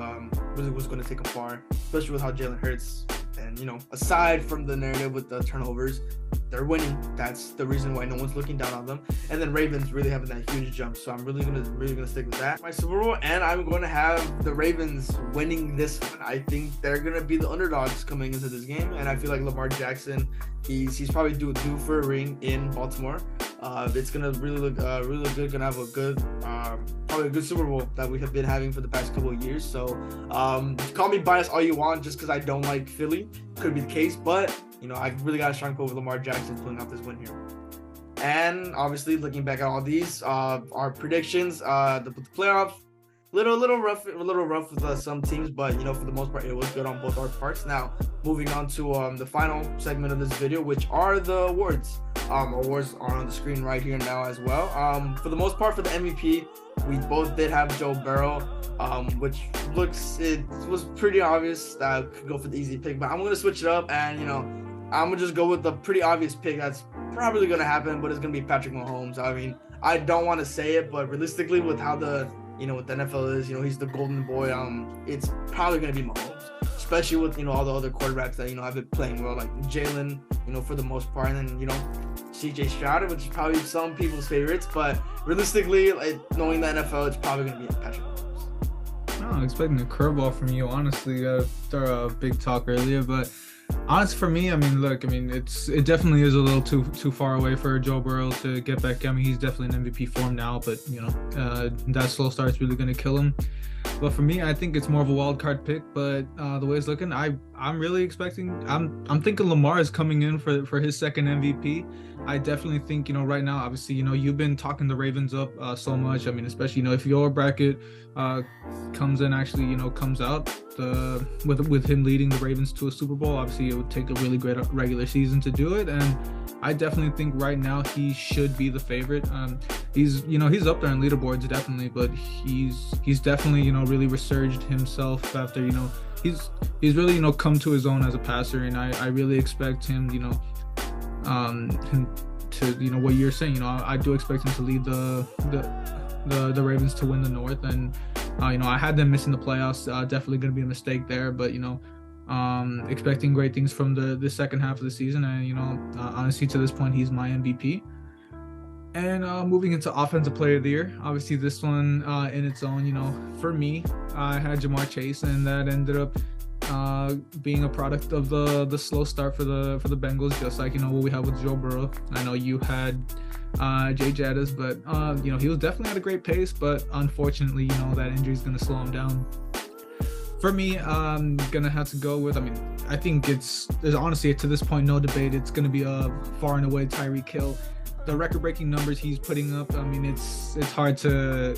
[SPEAKER 2] Really what's going to take them far, especially with how Jalen Hurts. And, you know, aside from the narrative with the turnovers, they're winning. That's the reason why no one's looking down on them. And then Ravens really having that huge jump. So I'm really gonna stick with that. My Super Bowl, and I'm going to have the Ravens winning this one. I think they're gonna be the underdogs coming into this game, and I feel like Lamar Jackson, he's probably due for a ring in Baltimore. It's gonna really look good. Gonna have a good, probably a good Super Bowl that we have been having for the past couple of years. So, call me biased all you want, just because I don't like Philly. Could be the case, but you know, I really got a strong pull with Lamar Jackson pulling out this win here. And obviously, looking back at all these, our predictions, the playoffs, little rough with some teams, but you know, for the most part, it was good on both our parts. Now, moving on to the final segment of this video, which are the awards. Awards are on the screen right here now as well. For the most part, for the MVP, we both did have Joe Burrow, which it was pretty obvious that I could go for the easy pick, but I'm gonna switch it up, and you know, I'm gonna just go with the pretty obvious pick that's probably gonna happen, but it's gonna be Patrick Mahomes. I mean, I don't want to say it, but realistically, with how the NFL is, you know, he's the golden boy. It's probably gonna be Mahomes, especially with, you know, all the other quarterbacks that, you know, have been playing well, like Jalen, you know, for the most part, and then, you know, CJ Stroud, which is probably some people's favorites, but realistically, like, knowing the NFL, it's probably gonna be Patrick Mahomes.
[SPEAKER 1] I'm expecting a curveball from you, honestly. Throw a big talk earlier, but honestly, for me, I mean, look, I mean, it definitely is a little too far away for Joe Burrow to get back. I mean, he's definitely in MVP form now, but you know, that slow start is really going to kill him. But for me, I think it's more of a wild card pick. But the way it's looking, I'm really expecting. I'm thinking Lamar is coming in for his second MVP. I definitely think, you know, right now, obviously, you know, you've been talking the Ravens up so much. I mean, especially, you know, if your bracket comes out with him leading the Ravens to a Super Bowl, obviously it would take a really great regular season to do it, and I definitely think right now he should be the favorite. He's up there in leaderboards definitely, but he's definitely, you know, really resurged himself after, you know, he's really, come to his own as a passer, and I really expect him, him to, what you're saying. I do expect him to lead the Ravens to win the North, and I had them missing the playoffs. Definitely going to be a mistake there, but expecting great things from the second half of the season, and honestly, to this point, he's my MVP. And moving into Offensive Player of the Year, obviously this one in its own, for me, I had Jamar Chase, and that ended up being a product of the slow start for the Bengals, just like what we had with Joe Burrow. I know you had Jay Jettis, but he was definitely at a great pace, but unfortunately, that injury is going to slow him down. For me, I'm gonna have to go with. I think there's honestly, to this point, no debate. It's gonna be a far and away Tyreek Hill. The record-breaking numbers he's putting up. It's hard to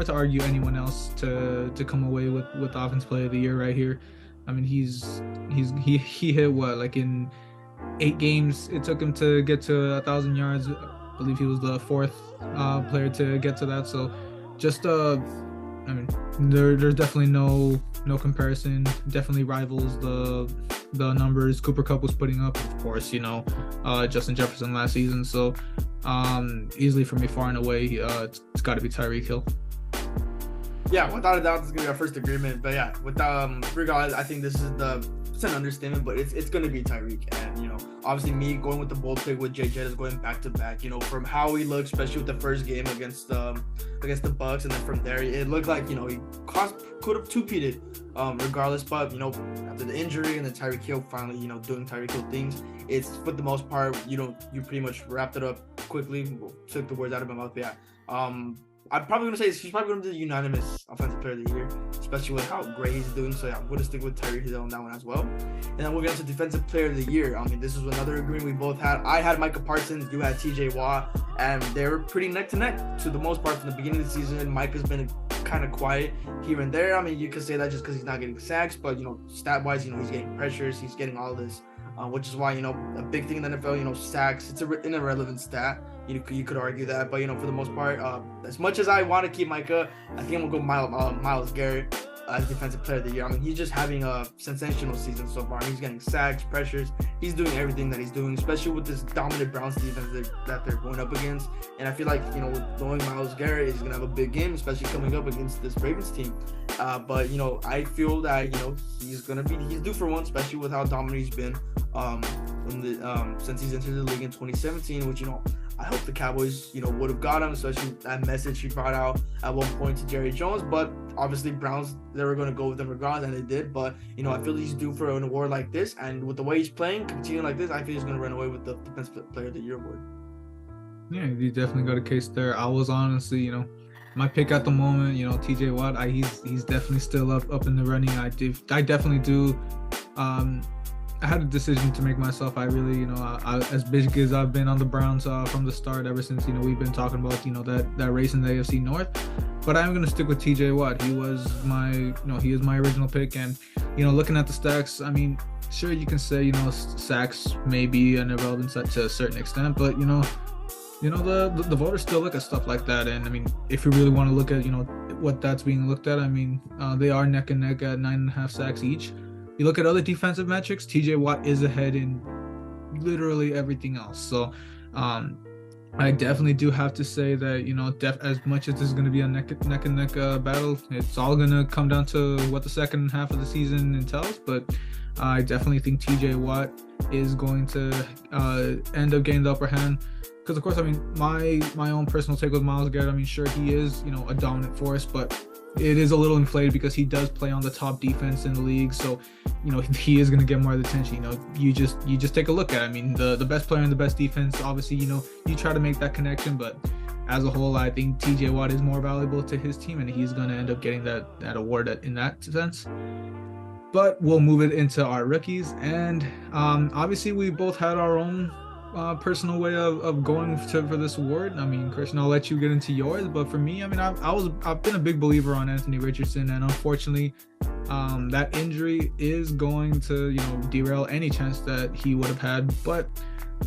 [SPEAKER 1] argue anyone else to come away with Offensive Player of the Year right here. He hit what, like in 8 games it took him to get to 1,000 yards. I believe he was the 4th player to get to that. So just there's definitely no comparison. Definitely rivals the numbers Cooper Kupp was putting up. Of course, Justin Jefferson last season. So easily for me, far and away, it's got to be Tyreek Hill.
[SPEAKER 2] Yeah, without a doubt, this is gonna be our first agreement. But yeah, regardless, I think this is it's an understatement, but it's gonna be Tyreek. And obviously me going with the bold pick with Jay Jettis going back to back. From how he looked, especially with the first game against the Bucks, and then from there it looked like he could have two-peated, regardless. But after the injury and then Tyreek Hill finally doing Tyreek Hill things, it's for the most part you pretty much wrapped it up quickly. Took the words out of my mouth. But yeah. I'm probably going to say he's probably going to be the unanimous Offensive Player of the Year, especially with how great he's doing. So, yeah, I'm going to stick with Tyreek Hill on that one as well. And then we'll get into Defensive Player of the Year. This is another agreement we both had. I had Micah Parsons, you had TJ Watt, and they were pretty neck to neck to the most part from the beginning of the season. Micah's been kind of quiet here and there. You could say that just because he's not getting sacks, but, stat-wise, he's getting pressures, he's getting all this. Which is why, a big thing in the NFL, sacks, it's an irrelevant stat. You could argue that, but, for the most part, as much as I want to keep Micah, I think I'm going to go Myles Garrett as Defensive Player of the Year. He's just having a sensational season so far. He's getting sacks, pressures. He's doing everything that he's doing, especially with this dominant Browns defense that they're going up against. And I feel like, with knowing Myles Garrett is going to have a big game, especially coming up against this Ravens team. But, I feel that, he's due for one, especially with how dominant he's been since he's entered the league in 2017, which, I hope the Cowboys, would have got him, especially that message he brought out at one point to Jerry Jones. But obviously, Browns, they were going to go with him regardless, and they did. But, I feel he's due for an award like this. And with the way he's playing, continuing like this, I feel he's going to run away with the Defensive Player of the Year award. Yeah,
[SPEAKER 1] you definitely got a case there. I was honestly, my pick at the moment, TJ Watt, he's definitely still up in the running. I definitely do. I had a decision to make myself. I really, as big as I've been on the Browns from the start, ever since, we've been talking about, that race in the AFC North. But I'm going to stick with TJ Watt. He is my original pick. And, looking at the stacks, sure, you can say, sacks may be an irrelevant set to a certain extent, but, the voters still look at stuff like that. And if you really want to look at, what that's being looked at, they are neck and neck at 9.5 sacks each. You look at other defensive metrics, TJ Watt is ahead in literally everything else. So I definitely do have to say that, as much as this is going to be a neck and neck battle, it's all going to come down to what the second half of the season entails. But I definitely think TJ Watt is going to end up getting the upper hand. Because, of course, my own personal take with Myles Garrett, sure, he is, a dominant force, but it is a little inflated because he does play on the top defense in the league. So, he is going to get more of the attention. You just take a look at it. The best player in the best defense, obviously, you try to make that connection. But as a whole, I think TJ Watt is more valuable to his team, and he's going to end up getting that award in that sense. But we'll move it into our rookies. And obviously, we both had our own personal way of going for this award. Christian, I'll let you get into yours, but for me, I've been a big believer on Anthony Richardson, and unfortunately, that injury is going to derail any chance that he would have had. But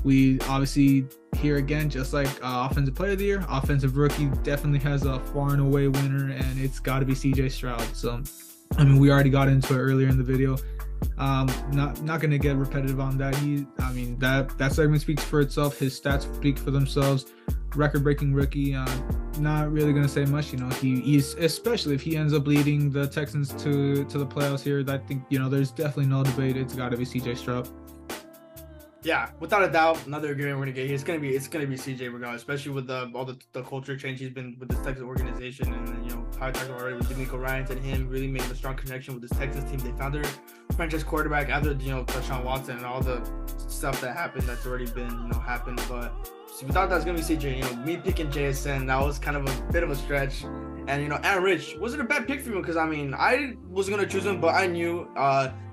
[SPEAKER 1] we obviously here again, just like Offensive Player of the Year, Offensive Rookie definitely has a far and away winner, and it's got to be CJ Stroud. So I mean, we already got into it earlier in the video. Not gonna get repetitive on that. I mean, that segment speaks for itself. His stats speak for themselves. Record-breaking rookie. Not really gonna say much. You know, he's, especially if he ends up leading the Texans to the playoffs here. I think, you know, there's definitely no debate. It's got to be C.J. Stroud.
[SPEAKER 2] Yeah, without a doubt, another agreement we're gonna get here. It's gonna be CJ regardless, especially with all the culture change he's been with this Texas organization, and then, you know, how I talked about already with D'Amico Ryans and him really making a strong connection with this Texas team. They found their franchise quarterback after, you know, Deshaun Watson and all the stuff that happened that's already been, you know, happened. But so we thought that was gonna be CJ. You know, me picking JSN, that was kind of a bit of a stretch. And, you know, Aaron Rich wasn't a bad pick for him because, I mean, I was gonna choose him, but I knew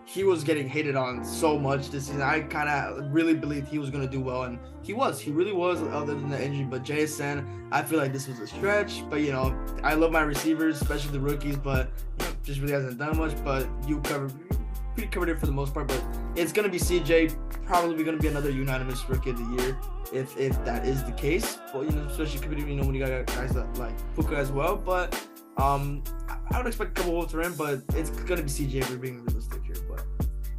[SPEAKER 2] he was getting hated on so much this season. I kind of really believed he was going to do well, and he really was, other than the injury. But JSN, I feel like this was a stretch, but, you know, I love my receivers, especially the rookies, but, you know, just really hasn't done much. But you covered it for the most part, but it's going to be CJ, probably going to be another unanimous rookie of the year if that is the case. Well, you know, especially, you know, when you got guys that like Puka as well. But I would expect a couple votes for him, but it's going to be CJ if we're being realistic here. But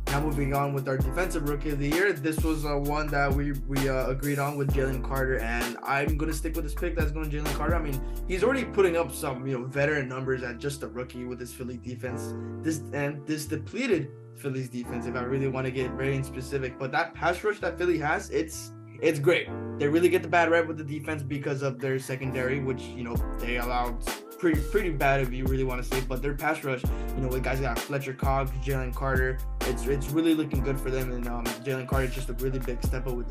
[SPEAKER 2] now moving on with our defensive rookie of the year, this was one that we agreed on with Jalen Carter, and I'm going to stick with this pick that's going to Jalen Carter. I mean, he's already putting up some, you know, veteran numbers at just a rookie with this Philly defense. This depleted Philly's defense, if I really want to get very specific, but that pass rush that Philly has, it's great. They really get the bad rep with the defense because of their secondary, which, you know, they allowed pretty bad if you really want to say, but their pass rush, you know, with guys got Fletcher Cox, Jalen Carter, it's really looking good for them, and Jalen Carter just a really big step up with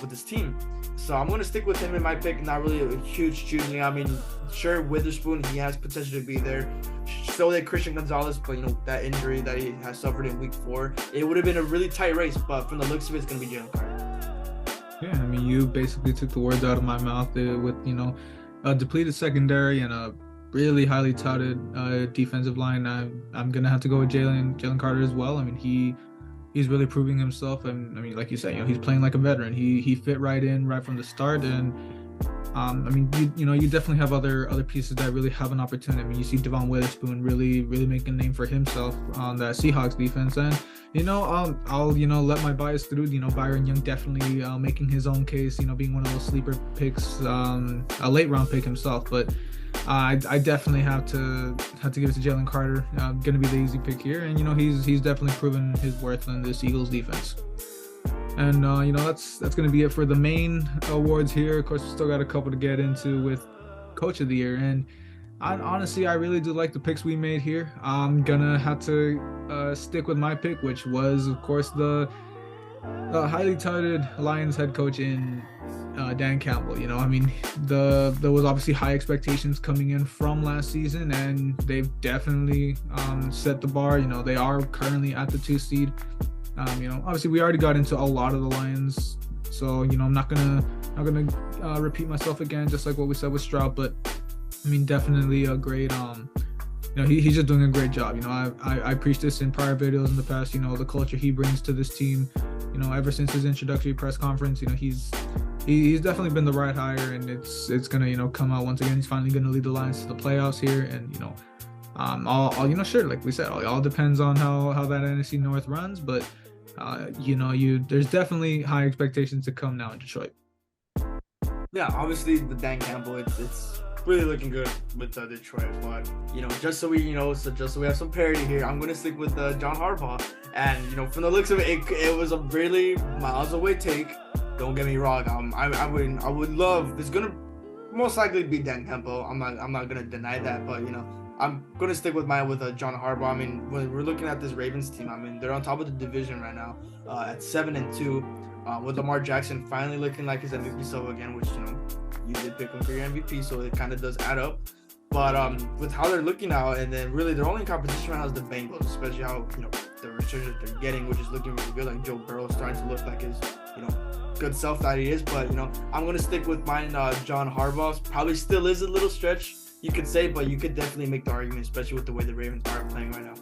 [SPEAKER 2] this team. So I'm gonna stick with him in my pick. Not really a huge choosing. I mean, sure, Witherspoon, he has potential to be there. So did Christian Gonzalez, but, you know, that injury that he has suffered in week 4, it would have been a really tight race. But from the looks of it, it's gonna be Jalen Carter.
[SPEAKER 1] Yeah, I mean, you basically took the words out of my mouth with, you know, a depleted secondary and a really highly touted defensive line. I'm gonna have to go with Jalen Carter as well. I mean, he's really proving himself, and I mean, like you said, you know, he's playing like a veteran. He fit right in right from the start, and I mean, you know, you definitely have other pieces that really have an opportunity. I mean, you see Devon Witherspoon really making a name for himself on that Seahawks defense, and, you know, I'll, you know, let my bias through. You know, Byron Young definitely making his own case, you know, being one of those sleeper picks, a late round pick himself. But I definitely have to give it to Jalen Carter. Gonna be the easy pick here, and, you know, he's definitely proven his worth in this Eagles defense. And you know, that's gonna be it for the main awards here. Of course, we still got a couple to get into with Coach of the Year, and honestly, I really do like the picks we made here. I'm gonna have to stick with my pick, which was, of course, the highly touted Lions head coach in Dan Campbell. You know, I mean, there was obviously high expectations coming in from last season, and they've definitely set the bar. You know, they are currently at the 2 seed. You know, obviously we already got into a lot of the Lions, so, you know, I'm not gonna repeat myself again, just like what we said with Stroud. But I mean, definitely a great you know, he's just doing a great job. You know, I preached this in prior videos in the past. You know, the culture he brings to this team, you know, ever since his introductory press conference, you know, he's definitely been the right hire, and it's gonna, you know, come out once again. He's finally gonna lead the Lions to the playoffs here, and, you know, all you know, sure, like we said, all depends on how that NFC North runs, but you know, there's definitely high expectations to come now in Detroit.
[SPEAKER 2] Yeah, obviously the Dan Campbell, it's really looking good with Detroit, but, you know, just so we have some parity here, I'm gonna stick with John Harbaugh. And, you know, from the looks of it, it was a really miles away take. Don't get me wrong. I would love. It's gonna most likely be Dan Campbell. I'm not gonna deny that, but, you know, I'm gonna stick with John Harbaugh. I mean, when we're looking at this Ravens team, I mean, they're on top of the division right now, at 7-2, with Lamar Jackson finally looking like his MVP self again, which, you know, you did pick him for your MVP, so it kind of does add up. But with how they're looking now, and then really their only competition right now is the Bengals, especially how, you know, the returns that they're getting, which is looking really good. Like Joe Burrow starting to look like his, you know, good self that he is. But, you know, I'm gonna stick with mine. John Harbaugh probably still is a little stretch, you could say, but you could definitely make the argument, especially with the way the Ravens are playing right now.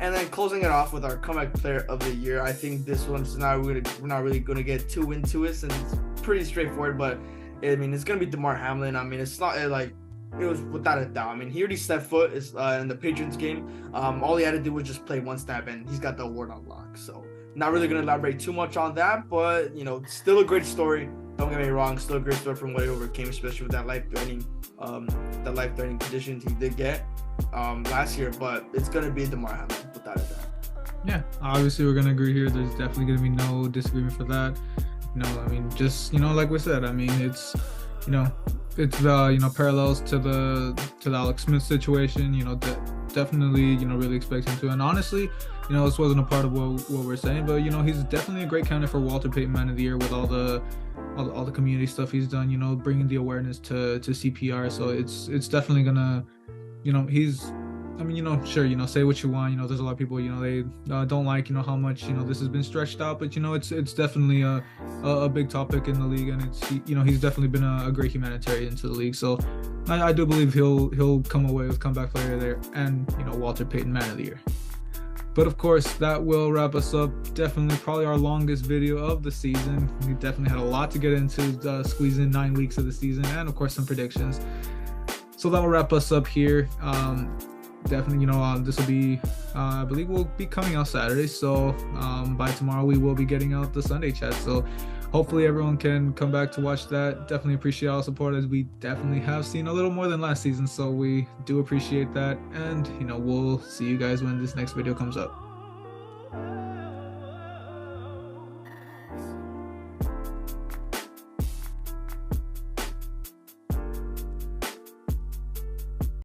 [SPEAKER 2] And then closing it off with our comeback player of the year, I think this one's we're not really going to get too into it, since it's pretty straightforward. But I mean, it's going to be DeMar Hamlin. I mean, it's not like it was without a doubt. I mean, he already set foot in the Patriots game. All he had to do was just play one snap, and he's got the award on lock. So not really going to elaborate too much on that, but still a great story. Don't get me wrong, still a great story from what he overcame, especially with that life-threatening conditions he did get last year. But it's going to be Damar Hamlin without a doubt.
[SPEAKER 1] Yeah, obviously we're gonna agree here. There's definitely gonna be no disagreement for that. I mean, just like we said, I mean, it's parallels to the Alex Smith situation. Definitely really expect him to. And honestly, this wasn't a part of what we're saying, but he's definitely a great candidate for Walter Payton Man of the Year with all the community stuff he's done. Bringing the awareness to CPR. So it's definitely gonna, he's. I mean, sure, say what you want. There's a lot of people, they don't like, how much, this has been stretched out. But, it's definitely a big topic in the league. And it's, he's definitely been a great humanitarian to the league. So I do believe he'll come away with comeback player there and, Walter Payton Man of the Year. But of course, that will wrap us up. Definitely probably our longest video of the season. We definitely had a lot to get into, squeeze in 9 weeks of the season and, of course, some predictions. So that will wrap us up here. Definitely, this will be, I believe we'll be coming out Saturday. So by tomorrow, we will be getting out the Sunday chat. So hopefully everyone can come back to watch that. Definitely appreciate all the support, as we definitely have seen a little more than last season. So we do appreciate that. And, we'll see you guys when this next video comes up.